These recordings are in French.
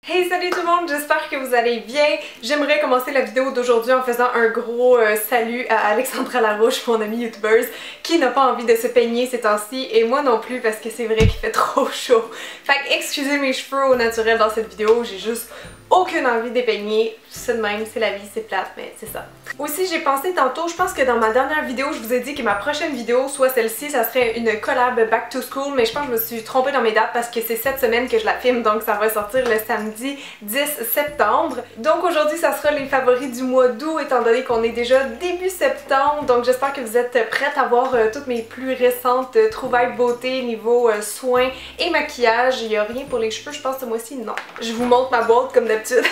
Hey, salut tout le monde, j'espère que vous allez bien. J'aimerais commencer la vidéo d'aujourd'hui en faisant un gros salut à Alexandra Larouche, mon amie youtubeuse, qui n'a pas envie de se peigner ces temps-ci, et moi non plus parce que c'est vrai qu'il fait trop chaud. Fait que excusez mes cheveux au naturel dans cette vidéo, j'ai juste aucune envie de les peigner. C'est de même, c'est la vie, c'est plate, mais c'est ça. Aussi, j'ai pensé tantôt, je pense que dans ma dernière vidéo, je vous ai dit que ma prochaine vidéo, soit celle-ci, ça serait une collab back to school, mais je pense que je me suis trompée dans mes dates parce que c'est cette semaine que je la filme, donc ça va sortir le samedi 10 septembre. Donc aujourd'hui, ça sera les favoris du mois d'août, étant donné qu'on est déjà début septembre, donc j'espère que vous êtes prêtes à voir toutes mes plus récentes trouvailles beauté niveau soins et maquillage. Il n'y a rien pour les cheveux, je pense, ce mois-ci, non. Je vous montre ma boîte comme d'habitude.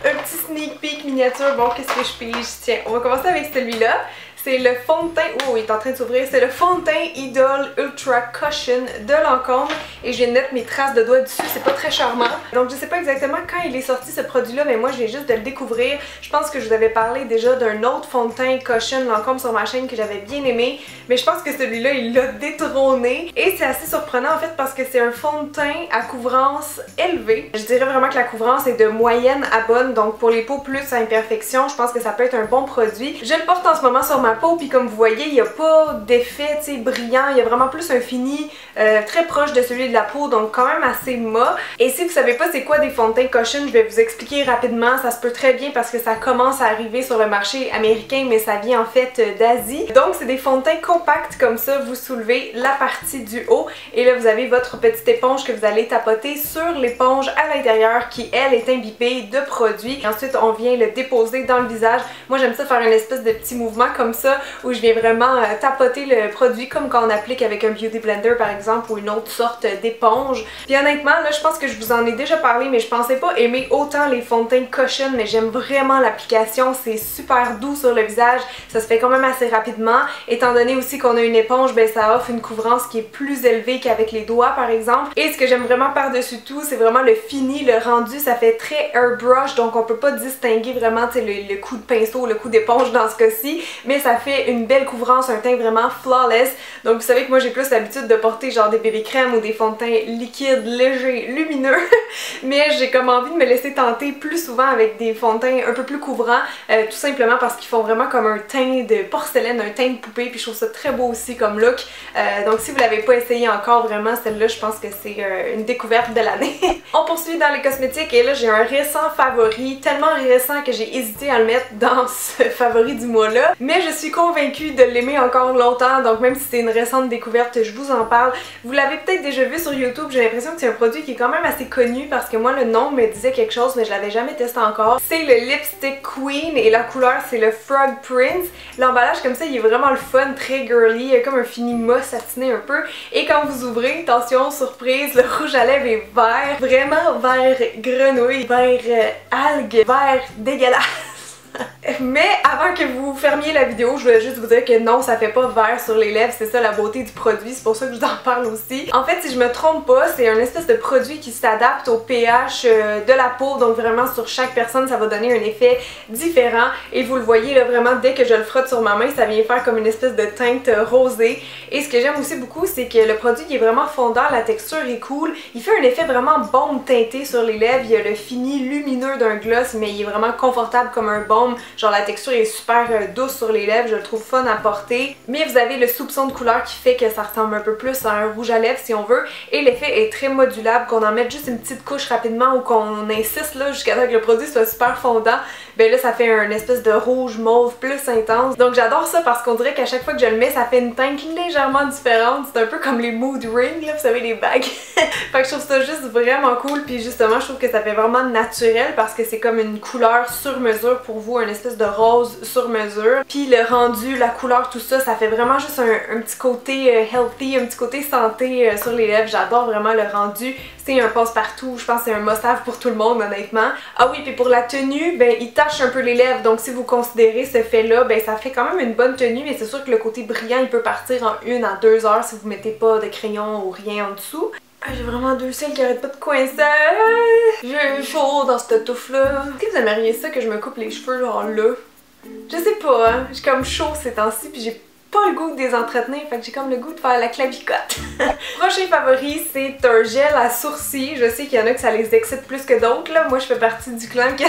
Un petit sneak peek miniature, bon, qu'est-ce que je pige? Tiens, on va commencer avec celui-là. C'est le fond de teint, oh il est en train de s'ouvrir, c'est le fond de teint Idol Ultra Cushion de Lancôme et je viens de mettre mes traces de doigts dessus, c'est pas très charmant. Donc je sais pas exactement quand il est sorti ce produit-là, mais moi je viens juste de le découvrir. Je pense que je vous avais parlé déjà d'un autre fond de teint Cushion Lancôme sur ma chaîne que j'avais bien aimé, mais je pense que celui-là il l'a détrôné et c'est assez surprenant en fait parce que c'est un fond de teint à couvrance élevée. Je dirais vraiment que la couvrance est de moyenne à bonne, donc pour les peaux plus à imperfection, je pense que ça peut être un bon produit. Je le porte en ce moment sur ma peau, puis comme vous voyez, il n'y a pas d'effet brillant, il y a vraiment plus un fini très proche de celui de la peau, donc quand même assez mat. Et si vous savez pas c'est quoi des fonds de teint Cushion, je vais vous expliquer rapidement, ça se peut très bien parce que ça commence à arriver sur le marché américain, mais ça vient en fait d'Asie. Donc c'est des fonds de teint compacts comme ça, vous soulevez la partie du haut et là vous avez votre petite éponge que vous allez tapoter sur l'éponge à l'intérieur qui elle est imbibée de produit. Et ensuite on vient le déposer dans le visage. Moi j'aime ça faire une espèce de petit mouvement comme ça où je viens vraiment tapoter le produit comme quand on applique avec un beauty blender par exemple ou une autre sorte d'éponge. Puis honnêtement là je pense que je vous en ai déjà parlé mais je pensais pas aimer autant les fonds de teint Cushion, mais j'aime vraiment l'application, c'est super doux sur le visage, ça se fait quand même assez rapidement. Étant donné aussi qu'on a une éponge, ben ça offre une couvrance qui est plus élevée qu'avec les doigts par exemple. Et ce que j'aime vraiment par-dessus tout, c'est vraiment le fini, le rendu, ça fait très airbrush, donc on peut pas distinguer vraiment le coup de pinceau, le coup d'éponge dans ce cas-ci, mais ça fait une belle couvrance, un teint vraiment flawless. Donc vous savez que moi j'ai plus l'habitude de porter genre des bébés crèmes ou des fonds de teint liquides, légers, lumineux, mais j'ai comme envie de me laisser tenter plus souvent avec des fonds de teint un peu plus couvrants, tout simplement parce qu'ils font vraiment comme un teint de porcelaine, un teint de poupée, puis je trouve ça très beau aussi comme look. Donc si vous l'avez pas essayé encore, vraiment celle-là je pense que c'est une découverte de l'année. On poursuit dans les cosmétiques et là j'ai un récent favori, tellement récent que j'ai hésité à le mettre dans ce favori du mois là, mais je suis convaincue de l'aimer encore longtemps, donc même si c'est une récente découverte, je vous en parle. Vous l'avez peut-être déjà vu sur YouTube, j'ai l'impression que c'est un produit qui est quand même assez connu parce que moi le nom me disait quelque chose mais je l'avais jamais testé encore. C'est le Lipstick Queen et la couleur c'est le Frog Prince. L'emballage comme ça il est vraiment le fun, très girly, il y a comme un fini mousse satiné un peu et quand vous ouvrez, attention surprise, le rouge à lèvres est vert, vraiment vert grenouille, vert algue, vert dégueulasse. Mais avant que vous fermiez la vidéo, je voulais juste vous dire que non, ça fait pas vert sur les lèvres, c'est ça la beauté du produit, c'est pour ça que je vous en parle aussi. En fait, si je me trompe pas, c'est un espèce de produit qui s'adapte au pH de la peau, donc vraiment sur chaque personne, ça va donner un effet différent. Et vous le voyez là, vraiment, dès que je le frotte sur ma main, ça vient faire comme une espèce de teinte rosée. Et ce que j'aime aussi beaucoup, c'est que le produit il est vraiment fondant, la texture est cool, il fait un effet vraiment baume teinté sur les lèvres, il y a le fini lumineux d'un gloss, mais il est vraiment confortable comme un baume. Genre la texture est super douce sur les lèvres, je le trouve fun à porter. Mais vous avez le soupçon de couleur qui fait que ça ressemble un peu plus à un rouge à lèvres si on veut. Et l'effet est très modulable, qu'on en mette juste une petite couche rapidement ou qu'on insiste là jusqu'à ce que le produit soit super fondant. Ben là ça fait un espèce de rouge mauve plus intense. Donc j'adore ça parce qu'on dirait qu'à chaque fois que je le mets ça fait une teinte légèrement différente. C'est un peu comme les mood rings là, vous savez les bagues. Fait que je trouve ça juste vraiment cool, puis justement je trouve que ça fait vraiment naturel parce que c'est comme une couleur sur mesure pour vous, une espèce de rose sur mesure. Puis le rendu, la couleur, tout ça, ça fait vraiment juste un petit côté healthy, un petit côté santé sur les lèvres. J'adore vraiment le rendu. C'est un passe-partout, je pense que c'est un must-have pour tout le monde honnêtement. Ah oui, puis pour la tenue, ben il tache un peu les lèvres, donc si vous considérez ce fait-là, ben ça fait quand même une bonne tenue, mais c'est sûr que le côté brillant, il peut partir en 1 à 2 heures si vous mettez pas de crayon ou rien en dessous. J'ai vraiment deux cils qui arrêtent pas de coincer. J'ai chaud dans cette touffe-là. Est-ce que vous aimeriez ça que je me coupe les cheveux genre là? Je sais pas, hein. J'ai comme chaud ces temps-ci, puis j'ai pas le goût de les entretenir, fait que j'ai comme le goût de faire la clavicote. Prochain favori, c'est un gel à sourcils. Je sais qu'il y en a que ça les excite plus que d'autres, là. Moi je fais partie du clan que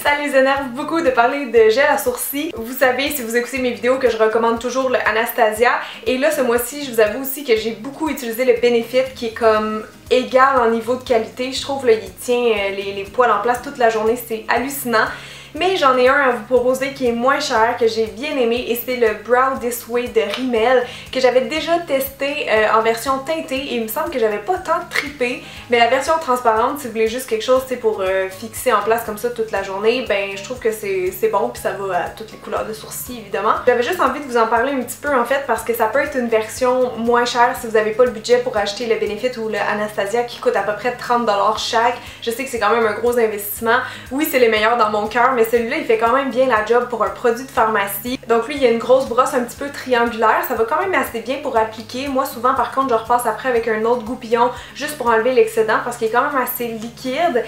ça les énerve beaucoup de parler de gel à sourcils. Vous savez, si vous écoutez mes vidéos, que je recommande toujours le Anastasia. Et là ce mois-ci, je vous avoue aussi que j'ai beaucoup utilisé le Benefit qui est comme égal en niveau de qualité. Je trouve là, il tient les poils en place toute la journée, c'est hallucinant. Mais j'en ai un à vous proposer qui est moins cher, que j'ai bien aimé, et c'est le Brow This Way de Rimmel, que j'avais déjà testé en version teintée, et il me semble que j'avais pas tant trippé. Mais la version transparente, si vous voulez juste quelque chose pour fixer en place comme ça toute la journée, ben je trouve que c'est bon, puis ça va à toutes les couleurs de sourcils évidemment. J'avais juste envie de vous en parler un petit peu en fait, parce que ça peut être une version moins chère si vous n'avez pas le budget pour acheter le Benefit ou le Anastasia qui coûte à peu près 30$ chaque. Je sais que c'est quand même un gros investissement. Oui, c'est les meilleurs dans mon cœur, mais celui-là il fait quand même bien la job pour un produit de pharmacie. Donc lui il y a une grosse brosse un petit peu triangulaire, ça va quand même assez bien pour appliquer. Moi souvent par contre je repasse après avec un autre goupillon juste pour enlever l'excédent parce qu'il est quand même assez liquide.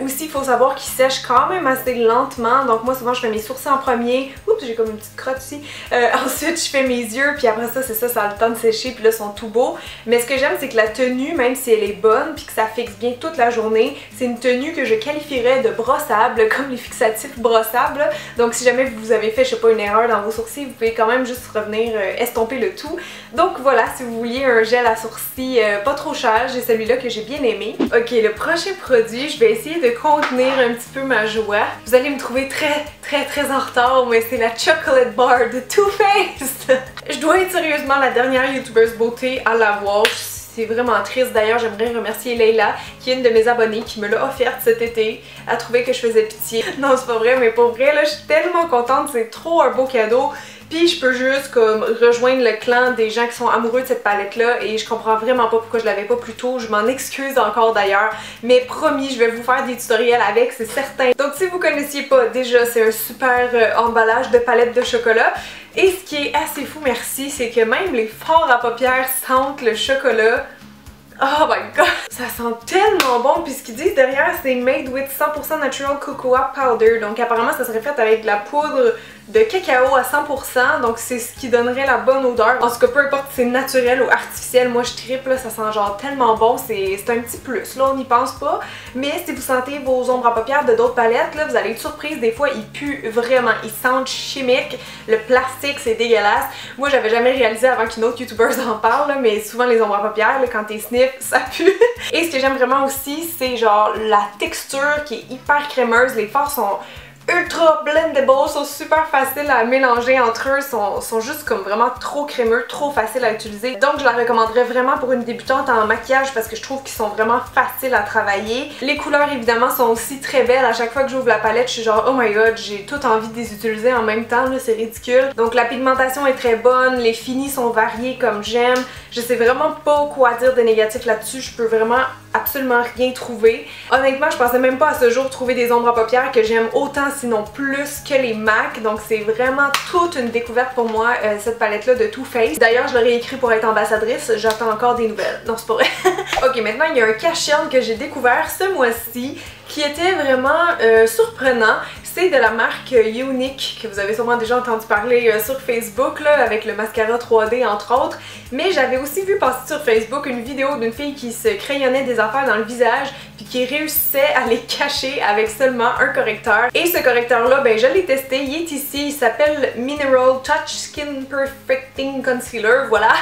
Aussi il faut savoir qu'il sèche quand même assez lentement, donc moi souvent je fais mes sourcils en premier. Oups, j'ai comme une petite crotte ici. Ensuite je fais mes yeux, puis après ça c'est ça, ça a le temps de sécher, puis là ils sont tout beaux. Mais ce que j'aime c'est que la tenue, même si elle est bonne puis que ça fixe bien toute la journée, c'est une tenue que je qualifierais de brossable, comme les fixatifs brossables. Donc si jamais vous avez fait, je sais pas, une erreur dans vos sourcils, vous pouvez quand même juste revenir estomper le tout. Donc voilà, si vous vouliez un gel à sourcils pas trop cher, j'ai celui-là que j'ai bien aimé. Ok, le prochain produit, je vais essayer de contenir un petit peu ma joie. Vous allez me trouver très en retard, mais c'est la Chocolate Bar de Too Faced. Je dois être sérieusement la dernière youtubeuse beauté à l'avoir. C'est vraiment triste. D'ailleurs, j'aimerais remercier Leila, qui est une de mes abonnées, qui me l'a offerte cet été. Elle trouvait que je faisais pitié. Non, c'est pas vrai, mais pour vrai, là, je suis tellement contente. C'est trop un beau cadeau. Puis je peux juste comme rejoindre le clan des gens qui sont amoureux de cette palette là, et je comprends vraiment pas pourquoi je l'avais pas plus tôt. Je m'en excuse encore d'ailleurs, mais promis je vais vous faire des tutoriels avec, c'est certain. Donc si vous connaissiez pas déjà, c'est un super emballage de palette de chocolat. Et ce qui est assez fou, merci, c'est que même les fards à paupières sentent le chocolat. Oh my god! Ça sent tellement bon, puis ce qu'ils disent derrière c'est made with 100% natural cocoa powder, donc apparemment ça serait fait avec de la poudre de cacao à 100%, donc c'est ce qui donnerait la bonne odeur. En tout cas, peu importe si c'est naturel ou artificiel, moi je trippe là, ça sent genre tellement bon, c'est un petit plus, là on n'y pense pas. Mais si vous sentez vos ombres à paupières de d'autres palettes, là vous allez être surprise, des fois ils puent vraiment, ils sentent chimique, le plastique c'est dégueulasse. Moi j'avais jamais réalisé avant qu'une autre youtubeuse en parle, là, mais souvent les ombres à paupières, là, quand t'es sniff, ça pue. Et ce que j'aime vraiment aussi, c'est genre la texture qui est hyper crémeuse, les fards sont ultra blendable, sont super faciles à mélanger entre eux, sont juste comme vraiment trop crémeux, trop faciles à utiliser. Donc je la recommanderais vraiment pour une débutante en maquillage parce que je trouve qu'ils sont vraiment faciles à travailler. Les couleurs évidemment sont aussi très belles. À chaque fois que j'ouvre la palette, je suis genre oh my god, j'ai toute envie de les utiliser en même temps, c'est ridicule. Donc la pigmentation est très bonne, les finis sont variés comme j'aime. Je sais vraiment pas quoi dire de négatif là-dessus, je peux vraiment absolument rien trouver. Honnêtement, je pensais même pas à ce jour trouver des ombres à paupières que j'aime autant sinon plus que les MAC, donc c'est vraiment toute une découverte pour moi cette palette là de Too Faced. D'ailleurs je l'aurais écrit pour être ambassadrice, j'attends encore des nouvelles. Non c'est pas vrai. Ok, maintenant il y a un cache-cerne que j'ai découvert ce mois-ci qui était vraiment surprenant. C'est de la marque Younique, que vous avez sûrement déjà entendu parler sur Facebook là, avec le mascara 3D entre autres. Mais j'avais aussi vu passer sur Facebook une vidéo d'une fille qui se crayonnait des affaires dans le visage puis qui réussissait à les cacher avec seulement un correcteur. Et ce correcteur là, ben je l'ai testé, il est ici, il s'appelle Mineral Touch Skin Perfecting Concealer, voilà.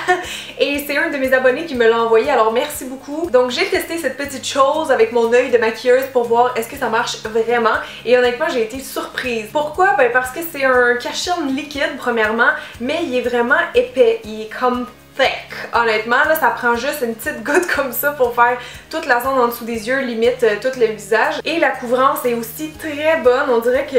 Et c'est un de mes abonnés qui me l'a envoyé, alors merci beaucoup. Donc j'ai testé cette petite chose avec mon œil de maquilleuse pour voir est-ce que ça marche vraiment. Et honnêtement j'ai été surprise. Pourquoi? Ben parce que c'est un cache-cerne liquide premièrement, mais il est vraiment épais, il est comme thick. Honnêtement, là, ça prend juste une petite goutte comme ça pour faire toute la zone en dessous des yeux, limite tout le visage. Et la couvrance est aussi très bonne. On dirait que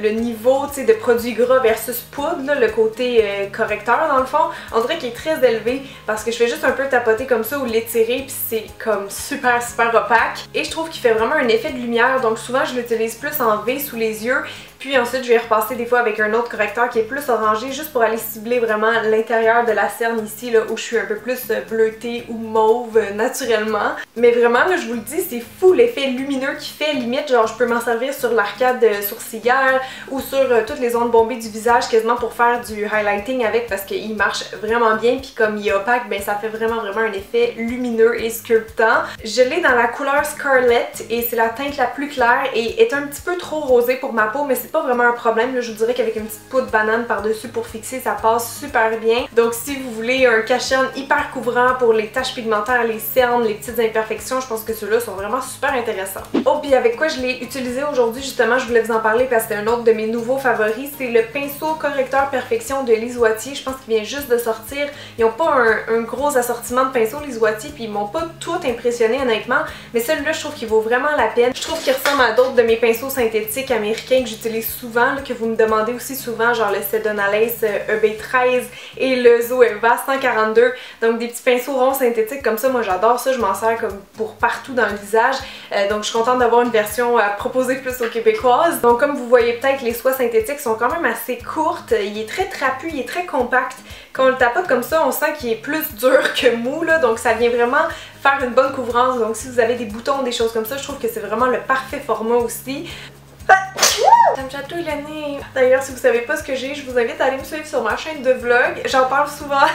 le niveau de produit gras versus poudre, là, le côté correcteur dans le fond, on dirait qu'il est très élevé parce que je fais juste un peu tapoter comme ça ou l'étirer puis c'est comme super opaque. Et je trouve qu'il fait vraiment un effet de lumière, donc souvent je l'utilise plus en V sous les yeux. Puis ensuite je vais repasser des fois avec un autre correcteur qui est plus orangé juste pour aller cibler vraiment l'intérieur de la cerne ici là où je suis un peu plus bleutée ou mauve naturellement. Mais vraiment là je vous le dis, c'est fou l'effet lumineux qu'il fait, limite genre je peux m'en servir sur l'arcade sourcilière ou sur toutes les zones bombées du visage quasiment pour faire du highlighting avec parce qu'il marche vraiment bien, puis comme il est opaque, ben ça fait vraiment un effet lumineux et sculptant. Je l'ai dans la couleur Scarlet et c'est la teinte la plus claire et est un petit peu trop rosée pour ma peau, mais c'est pas vraiment un problème. Là, je vous dirais qu'avec une petite poudre banane par-dessus pour fixer, ça passe super bien. Donc si vous voulez un cache-cerne hyper couvrant pour les taches pigmentaires, les cernes, les petites imperfections, je pense que ceux-là sont vraiment super intéressants. Oh, puis avec quoi je l'ai utilisé aujourd'hui, justement, je voulais vous en parler parce que c'est un autre de mes nouveaux favoris, c'est le pinceau correcteur perfection de Lise Wattier. Je pense qu'il vient juste de sortir. Ils n'ont pas un gros assortiment de pinceaux Lise Wattier, puis ils m'ont pas tout impressionné honnêtement, mais celui-là je trouve qu'il vaut vraiment la peine. Je trouve qu'il ressemble à d'autres de mes pinceaux synthétiques américains que j'utilise souvent, là, que vous me demandez aussi souvent, genre le Sedonalace EB13 et le Zoeva 142. Donc des petits pinceaux ronds synthétiques comme ça, moi j'adore ça, je m'en sers comme pour partout dans le visage. Donc je suis contente d'avoir une version à proposer plus aux Québécoises. Donc comme vous voyez peut-être, les soies synthétiques sont quand même assez courtes, il est très trapu, il est très compact. Quand on le tapote comme ça, on sent qu'il est plus dur que mou là, donc ça vient vraiment faire une bonne couvrance. Donc si vous avez des boutons, des choses comme ça, je trouve que c'est vraiment le parfait format aussi. Ça me chatouille le nez. D'ailleurs, si vous savez pas ce que j'ai, je vous invite à aller me suivre sur ma chaîne de vlog. J'en parle souvent.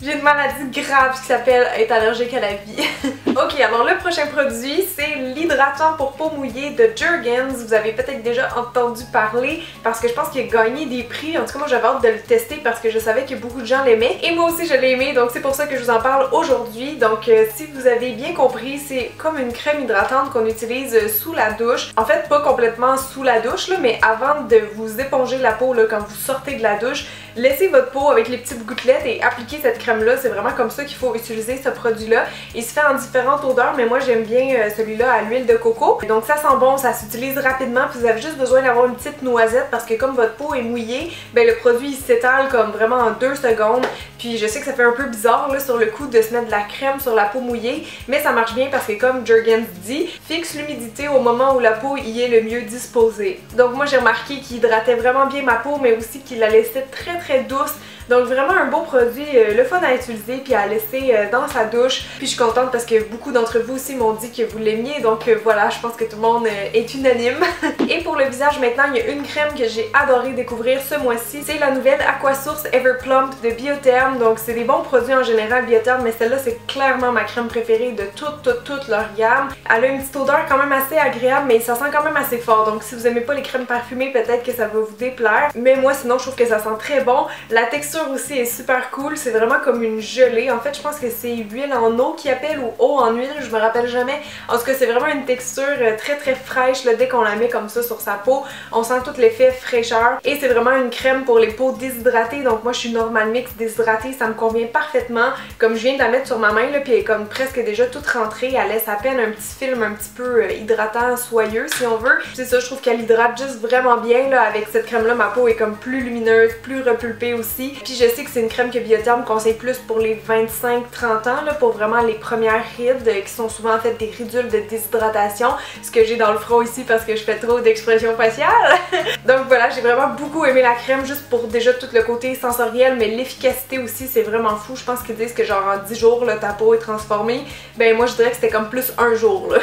J'ai une maladie grave qui s'appelle être allergique à la vie. Ok, alors le prochain produit, c'est l'hydratant pour peau mouillée de Jergens. Vous avez peut-être déjà entendu parler parce que je pense qu'il a gagné des prix. En tout cas, moi j'avais hâte de le tester parce que je savais que beaucoup de gens l'aimaient. Et moi aussi je l'ai aimé, donc c'est pour ça que je vous en parle aujourd'hui. Donc si vous avez bien compris, c'est comme une crème hydratante qu'on utilise sous la douche. En fait, pas complètement sous la douche, là, mais avant de vous éponger la peau là, quand vous sortez de la douche, laissez votre peau avec les petites gouttelettes et appliquez cette crème là. C'est vraiment comme ça qu'il faut utiliser ce produit là. Il se fait en différentes odeurs, mais moi j'aime bien celui-là à l'huile de coco. Donc ça sent bon, ça s'utilise rapidement, puis vous avez juste besoin d'avoir une petite noisette parce que comme votre peau est mouillée, ben le produit il s'étale comme vraiment en 2 secondes. Puis je sais que ça fait un peu bizarre là sur le coup de se mettre de la crème sur la peau mouillée, mais ça marche bien parce que comme Jergens dit, fixe l'humidité au moment où la peau y est le mieux disposée. Donc moi j'ai remarqué qu'il hydratait vraiment bien ma peau, mais aussi qu'il la laissait très douce. Donc vraiment un beau produit, le fun à utiliser puis à laisser dans sa douche. Puis je suis contente parce que beaucoup d'entre vous aussi m'ont dit que vous l'aimiez, donc voilà, je pense que tout le monde est unanime. Et pour le visage maintenant, il y a une crème que j'ai adoré découvrir ce mois-ci, c'est la nouvelle Aquasource Everplump de Biotherm. Donc c'est des bons produits en général Biotherm, mais celle-là c'est clairement ma crème préférée de toute leur gamme. Elle a une petite odeur quand même assez agréable, mais ça sent quand même assez fort, donc si vous aimez pas les crèmes parfumées, peut-être que ça va vous déplaire. Mais moi sinon je trouve que ça sent très bon. La texture aussi est super cool, c'est vraiment comme une gelée. En fait je pense que c'est huile en eau qui appelle ou eau en huile, je me rappelle jamais. En tout cas c'est vraiment une texture très fraîche là, dès qu'on la met comme ça sur sa peau. On sent tout l'effet fraîcheur et c'est vraiment une crème pour les peaux déshydratées. Donc moi je suis Normal Mix déshydratée, ça me convient parfaitement. Comme je viens de la mettre sur ma main là, puis elle est comme presque déjà toute rentrée, elle laisse à peine un petit film un petit peu hydratant, soyeux si on veut. C'est ça, je trouve qu'elle hydrate juste vraiment bien là. Avec cette crème là, ma peau est comme plus lumineuse, plus repulpée aussi. Puis je sais que c'est une crème que Biotherm conseille plus pour les 25-30 ans, là, pour vraiment les premières rides qui sont souvent en fait des ridules de déshydratation, ce que j'ai dans le front ici parce que je fais trop d'expressions faciales. Donc voilà, j'ai vraiment beaucoup aimé la crème juste pour déjà tout le côté sensoriel, mais l'efficacité aussi c'est vraiment fou. Je pense qu'ils disent que genre en 10 jours là, ta peau est transformée. Ben moi je dirais que c'était comme plus un jour là.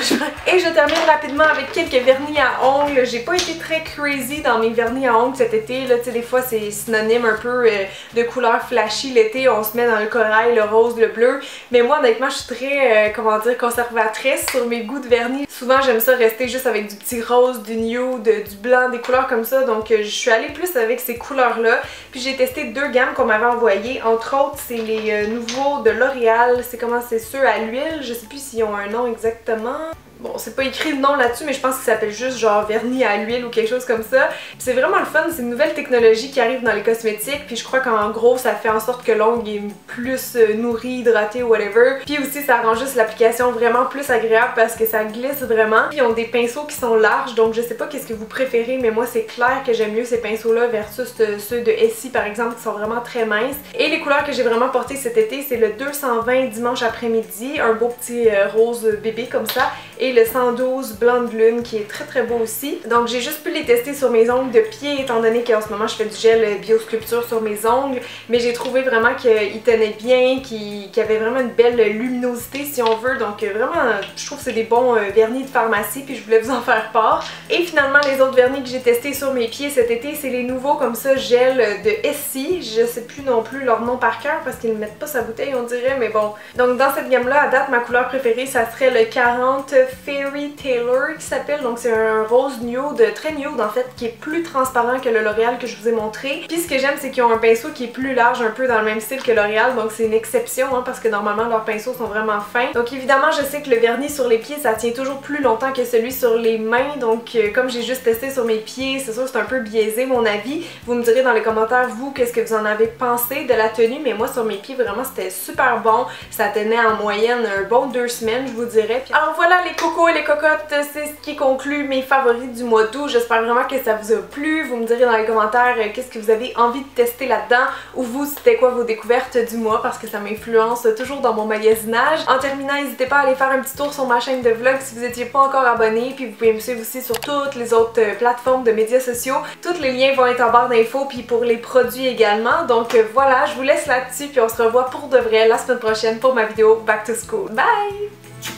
Et je termine rapidement avec quelques vernis à ongles. J'ai pas été très crazy dans mes vernis à ongles cet été là, tu sais des fois c'est synonyme un peu de couleurs flashy l'été, on se met dans le corail, le rose, le bleu. Mais moi honnêtement je suis très comment dire conservatrice sur mes goûts de vernis. Souvent j'aime ça rester juste avec du petit rose, du nude, du blanc, des couleurs comme ça. Donc je suis allée plus avec ces couleurs là. Puis j'ai testé 2 gammes qu'on m'avait envoyées. Entre autres c'est les nouveaux de L'Oréal. C'est comment, c'est ceux à l'huile. Je sais plus s'ils ont un nom exactement. Bon, c'est pas écrit le nom là-dessus, mais je pense qu'il s'appelle juste genre vernis à l'huile ou quelque chose comme ça. C'est vraiment le fun, c'est une nouvelle technologie qui arrive dans les cosmétiques, puis je crois qu'en gros ça fait en sorte que l'ongle est plus nourri, hydraté ou whatever. Puis aussi ça rend juste l'application vraiment plus agréable parce que ça glisse vraiment. Puis ils ont des pinceaux qui sont larges, donc je sais pas qu'est-ce que vous préférez, mais moi c'est clair que j'aime mieux ces pinceaux-là versus ceux de Essie par exemple qui sont vraiment très minces. Et les couleurs que j'ai vraiment portées cet été, c'est le 220 dimanche après-midi, un beau petit rose bébé comme ça, et et le 112 blanc de lune qui est très beau aussi. Donc j'ai juste pu les tester sur mes ongles de pied étant donné qu'en ce moment je fais du gel biosculpture sur mes ongles, mais j'ai trouvé vraiment qu'ils tenaient bien, qu'ils avaient vraiment une belle luminosité si on veut, donc vraiment je trouve que c'est des bons vernis de pharmacie puis je voulais vous en faire part. Et finalement les autres vernis que j'ai testés sur mes pieds cet été, c'est les nouveaux comme ça gel de Essie. Je sais plus non plus leur nom par cœur parce qu'ils ne mettent pas sa bouteille on dirait, mais bon. Donc dans cette gamme là à date ma couleur préférée ça serait le 40 Fairy Tailor qui s'appelle, donc c'est un rose nude, très nude en fait, qui est plus transparent que le L'Oréal que je vous ai montré. Puis ce que j'aime c'est qu'ils ont un pinceau qui est plus large, un peu dans le même style que L'Oréal, donc c'est une exception hein, parce que normalement leurs pinceaux sont vraiment fins. Donc évidemment je sais que le vernis sur les pieds ça tient toujours plus longtemps que celui sur les mains, donc comme j'ai juste testé sur mes pieds, c'est sûr que c'est un peu biaisé mon avis. Vous me direz dans les commentaires vous qu'est-ce que vous en avez pensé de la tenue, mais moi sur mes pieds vraiment c'était super bon, ça tenait en moyenne un bon 2 semaines je vous dirais. Alors voilà les cocos et les cocottes, c'est ce qui conclut mes favoris du mois d'août. J'espère vraiment que ça vous a plu. Vous me direz dans les commentaires qu'est-ce que vous avez envie de tester là-dedans, ou vous c'était quoi vos découvertes du mois parce que ça m'influence toujours dans mon magasinage. En terminant, n'hésitez pas à aller faire un petit tour sur ma chaîne de vlog si vous n'étiez pas encore abonné, puis vous pouvez me suivre aussi sur toutes les autres plateformes de médias sociaux. Tous les liens vont être en barre d'infos puis pour les produits également. Donc voilà, je vous laisse là-dessus puis on se revoit pour de vrai la semaine prochaine pour ma vidéo Back to School. Bye!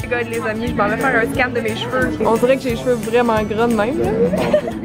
Les gars, les amis, je m'en vais faire un scan de mes cheveux. On dirait que j'ai les cheveux vraiment gras de même.